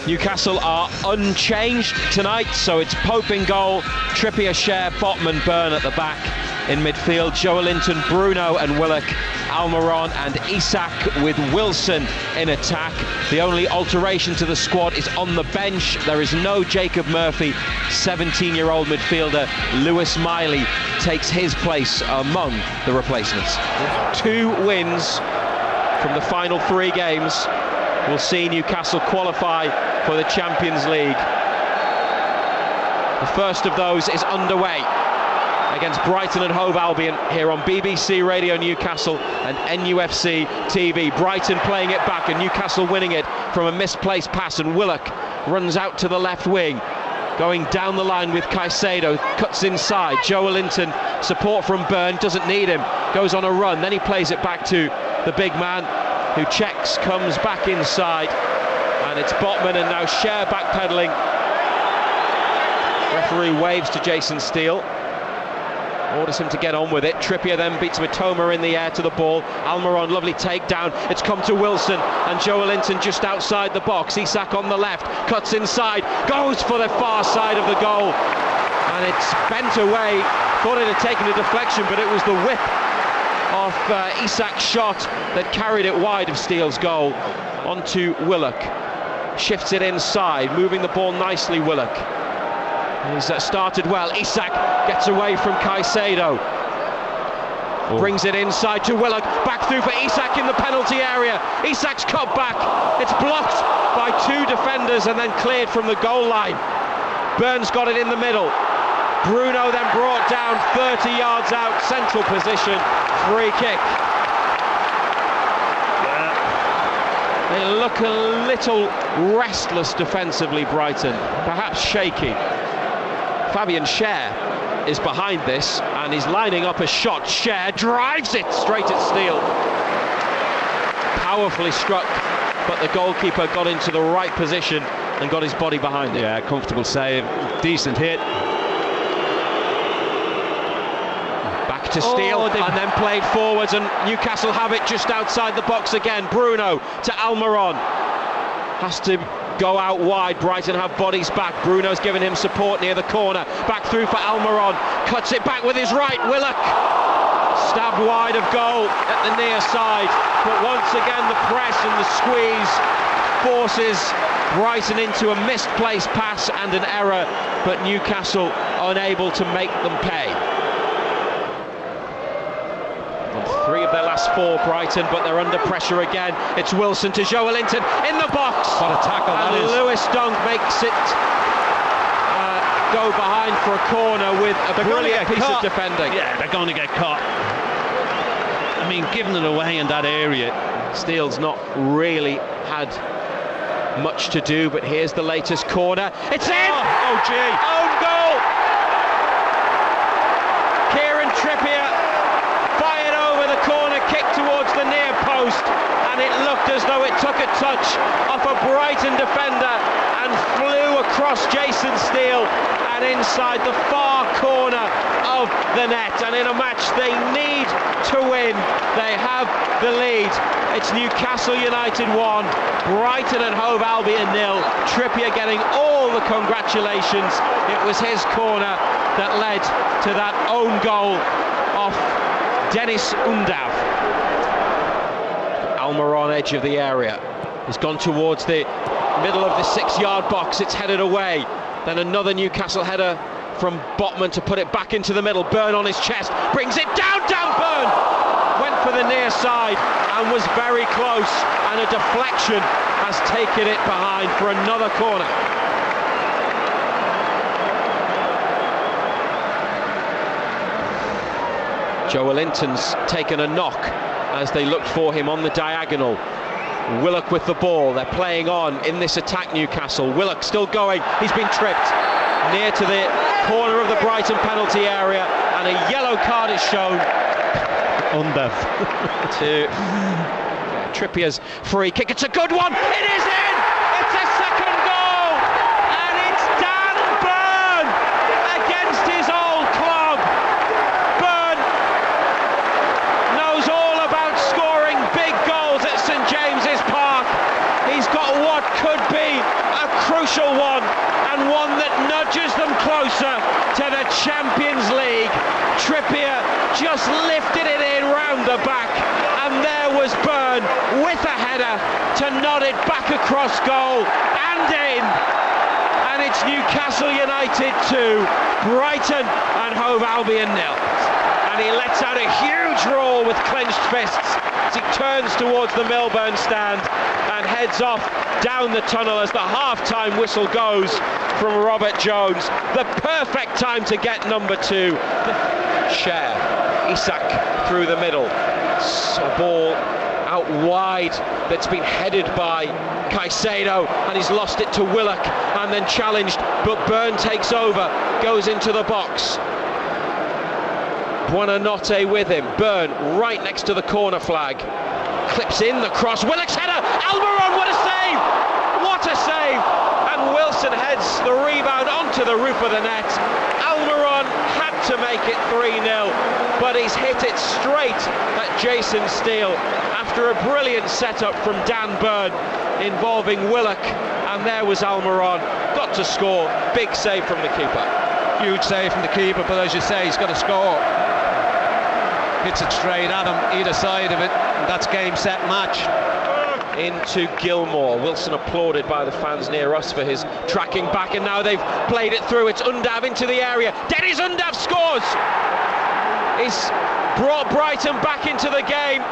Newcastle are unchanged tonight, so it's Pope in goal, Trippier, Schär, Botman, Byrne at the back. In midfield, Joelinton, Bruno and Willock, Almiron and Isak, with Wilson in attack. The only alteration to the squad is on the bench. There is no Jacob Murphy. 17-year-old midfielder Lewis Miley takes his place among the replacements. 2 wins from the final 3 games will see Newcastle qualify for the Champions League. The first of those is underway against Brighton and Hove Albion here on BBC Radio Newcastle and NUFC TV. Brighton playing it back and Newcastle winning it from a misplaced pass, and Willock runs out to the left wing, going down the line with Caicedo, cuts inside. Joelinton, support from Byrne, doesn't need him, goes on a run, then he plays it back to the big man who checks, comes back inside, and it's Botman, and now Schär backpedaling. Referee waves to Jason Steele, orders him to get on with it. Trippier then beats Mitoma in the air to the ball. Almiron, lovely takedown. It's come to Wilson, and Joelinton just outside the box. Isak on the left, cuts inside, goes for the far side of the goal, and it's bent away. Thought it had taken a deflection, but it was the whip of Isak's shot that carried it wide of Steele's goal. Onto Willock, shifts it inside, moving the ball nicely. Willock, he's started well. Isak gets away from Caicedo, brings it inside to Willock, back through for Isak in the penalty area. Isak's cut back, it's blocked by 2 defenders and then cleared from the goal line. Byrne's got it in the middle. Bruno then brought down 30 yards out, central position, free kick. They look a little restless defensively, Brighton, perhaps shaky. Fabian Schär is behind this and he's lining up a shot. Schär drives it straight at Steele. Powerfully struck, but the goalkeeper got into the right position and got his body behind it. Yeah, comfortable save, decent hit. Back to Steele, and then played forwards, and Newcastle have it just outside the box again. Bruno to Almiron, has to go out wide. Brighton have bodies back. Bruno's giving him support near the corner. Back through for Almiron, cuts it back with his right. Willock stabbed wide of goal at the near side, but once again the press and the squeeze forces Brighton into a misplaced pass and an error, but Newcastle unable to make them pay. 3 of their last 4, Brighton, but they're under pressure again. It's Wilson to Joelinton in the box. What a tackle that is. Lewis Dunk makes it go behind for a corner with a brilliant piece of defending. Yeah, they're going to get caught. I mean, giving it away in that area. Steele's not really had much to do, but here's the latest corner. It's in! Oh gee! Own goal! Kieran Trippier fired over the corner, kick towards the near post, and it looked as though it took a touch off a Brighton defender and flew across Jason Steele and inside the far corner of the net. And in a match they need to win, they have the lead. It's Newcastle United 1, Brighton and Hove Albion 0. Trippier getting all the congratulations. It was his corner that led to that own goal off Dennis Undav. Almiron, edge of the area, has gone towards the middle of the 6-yard box. It's headed away. Then another Newcastle header from Botman to put it back into the middle. Byrne on his chest, brings it down Byrne! Went for the near side and was very close, and a deflection has taken it behind for another corner. Joelinton's taken a knock as they looked for him on the diagonal. Willock with the ball, they're playing on in this attack, Newcastle. Willock still going, he's been tripped near to the corner of the Brighton penalty area, and a yellow card is shown. Undav. To Trippier's free kick, it's a good one, it is in! It's a second goal! And it's Dan Byrne against his old club. Byrne knows all about scoring big goals at St James's Park. He's got what could be a a crucial one, and one that nudges them closer to the Champions League. Trippier just lifted it in round the back, and there was Byrne with a header to nod it back across goal and in. And it's Newcastle United 2, Brighton and Hove Albion 0. And he lets out a huge roar with clenched fists as he turns towards the Milburn stand and heads off down the tunnel as the half-time whistle goes from Robert Jones. The perfect time to get number 2. Share, Isak through the middle. A ball out wide that's been headed by Caicedo, and he's lost it to Willock and then challenged, but Byrne takes over, goes into the box. Buonanotte with him. Byrne right next to the corner flag. Clips in the cross. Willock's header. Almiron, what a save! What a save! And Wilson heads the rebound onto the roof of the net. Almiron had to make it 3-0, but he's hit it straight at Jason Steele after a brilliant setup from Dan Byrne involving Willock, and there was Almiron. Got to score. Big save from the keeper. Huge save from the keeper, but as you say, he's got to score. Hits it straight at him, either side of it, and that's game, set, match. Into Gilmore. Wilson applauded by the fans near us for his tracking back, and now they've played it through. It's Undav into the area. Dennis Undav scores! He's brought Brighton back into the game.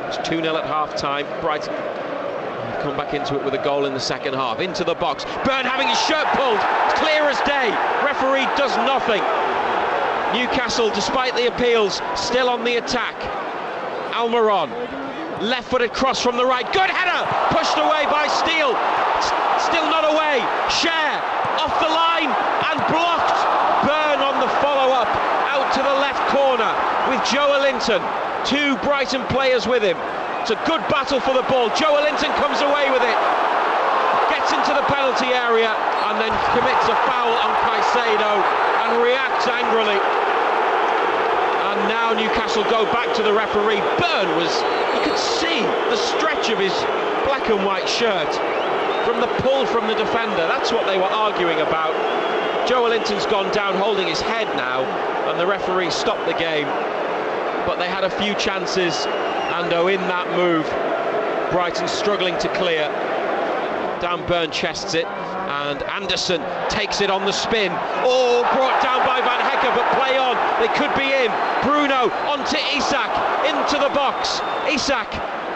It's 2-0 at half-time. Brighton come back into it with a goal in the second half. Into the box. Byrne having his shirt pulled. It's clear as day. Referee does nothing. Newcastle, despite the appeals, still on the attack. Almiron, left-footed cross from the right. Good header! Pushed away by Steele. Still not away. Share off the line and blocked. Byrne on the follow-up. Out to the left corner with Joelinton. 2 Brighton players with him. It's a good battle for the ball. Joelinton comes away with it. Gets into the penalty area and then commits a foul on Caicedo and reacts angrily. And now Newcastle go back to the referee. Byrne you could see the stretch of his black and white shirt from the pull from the defender. That's what they were arguing about. Joelinton's gone down holding his head now, and the referee stopped the game. But they had a few chances, and in that move, Brighton struggling to clear. Dan Byrne chests it, and Anderson takes it on the spin. Oh, brought down by Van Hecke, but play on. They could be in. Bruno onto Isak, into the box. Isak,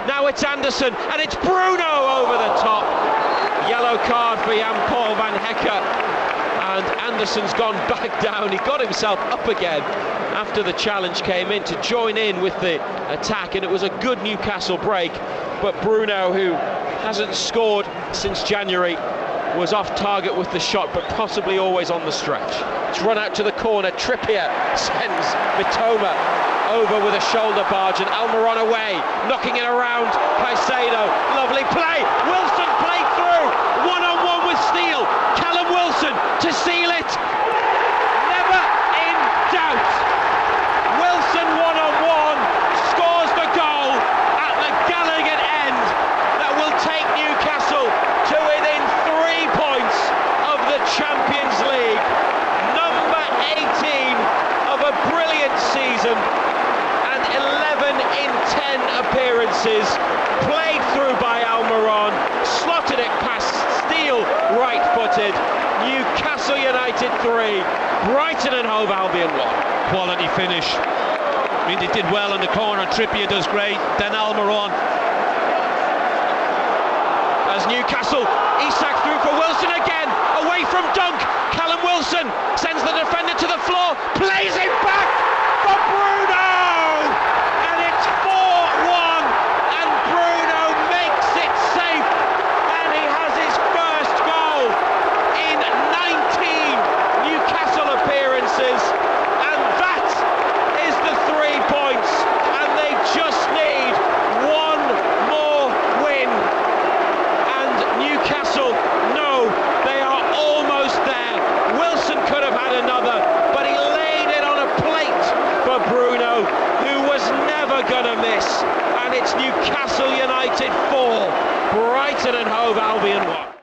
now it's Anderson, and it's Bruno over the top. Yellow card for Jan-Paul Van Hecke. And Anderson's gone back down. He got himself up again after the challenge came in to join in with the attack, and it was a good Newcastle break. But Bruno, who hasn't scored since January, was off target with the shot, but possibly always on the stretch. It's run out to the corner. Trippier sends Mitoma over with a shoulder barge, and Almiron away, knocking it around. Caicedo, lovely play. Wilson played through, one-on-one with Steele. Callum Wilson to seal it. Never in doubt. Wilson one-on-one scores the goal at the Gallagher end that will take Newcastle to within 3 points of the Champions League. Number 18 of a brilliant season, and 11 in 10 appearances. Played through by Almiron, slotted it past Steele, right-footed. Newcastle United 3, Brighton and Hove Albion 1. Quality finish. I mean, they did well in the corner. Trippier does great. Then Almiron. As Newcastle, Isak through for Wilson again, away from Dunk. Callum Wilson sends the defender to the floor, plays it back for Bruno, and it's 4-1, and Bruno makes it safe, and he has his first goal in 19 Newcastle appearances, and that is the 3 points, and they just need one more win. Newcastle, no, they are almost there. Wilson could have had another, but he laid it on a plate for Bruno, who was never gonna miss. And it's Newcastle United 4, Brighton and Hove Albion 1.